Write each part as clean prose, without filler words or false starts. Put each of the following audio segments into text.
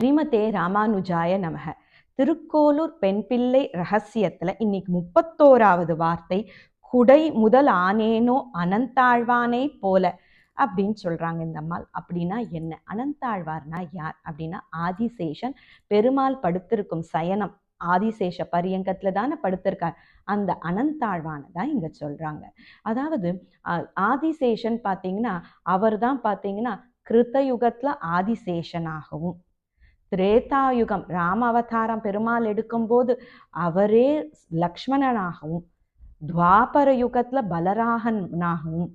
ஸ்ரீமதே ராமானுஜாய நமக. திருக்கோளூர் பெண் பிள்ளை ரகசியத்துல இன்னைக்கு 31வது வார்த்தை, குடை முதல் ஆனேனோ அனந்தாழ்வானை போல அப்படின்னு சொல்றாங்க இந்த அம்மாள். அப்படின்னா என்ன? அனந்தாழ்வார்னா யார் அப்படின்னா ஆதிசேஷன் பெருமாள் படுத்திருக்கும் சயனம் ஆதிசேஷ பரியங்கத்துல தானே படுத்திருக்கார். அந்த அனந்தாழ்வானை தான் இங்க சொல்றாங்க. அதாவது ஆதிசேஷன் பார்த்தீங்கன்னா அவர் தான் பார்த்தீங்கன்னா கிருத்தயுகத்துல ஆதிசேஷனாகவும், திரேதாயுகம் ராம அவதாரம் பெருமாள் எடுக்கும்போது அவரே லக்ஷ்மணனாகவும், துவாபர யுகத்துல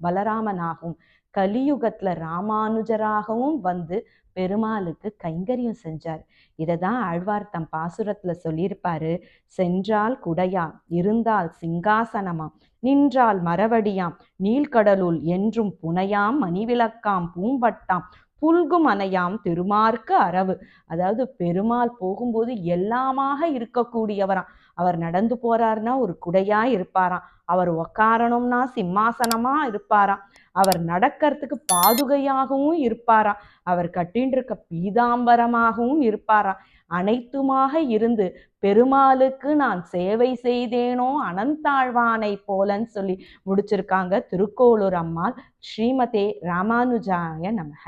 பலராமனாகவும், கலியுகத்துல ராமானுஜராகவும் வந்து பெருமாளுக்கு கைங்கரியம் செஞ்சார். இதை தான் ஆழ்வார் தம் பாசுரத்துல சொல்லியிருப்பாரு. சென்றால் குடையாம், இருந்தால் சிங்காசனமாம், நின்றால் மரவடியாம், நீள்கடலுள் என்றும் புனையாம், மணிவிளக்காம், பூம்பட்டாம், புல்கும் அணையாம், திருமார்க்கு அரவு. அதாவது பெருமாள் போகும்போது எல்லாமாக இருக்கக்கூடியவராம். அவர் நடந்து போறாருன்னா ஒரு குடையா இருப்பாராம், அவர் உக்காரணும்னா சிம்மாசனமா இருப்பாராம், அவர் நடக்கிறதுக்கு பாதுகையாகவும் இருப்பாராம், அவர் கட்டின்னு இருக்க பீதாம்பரமாகவும் இருப்பாராம். அனைத்துமாக இருந்து பெருமாளுக்கு நான் சேவை செய்தேனோ அனந்தாழ்வானை போலன்னு சொல்லி முடிச்சிருக்காங்க திருக்கோளூர் அம்மாள். ஸ்ரீமதே ராமானுஜாய நமக.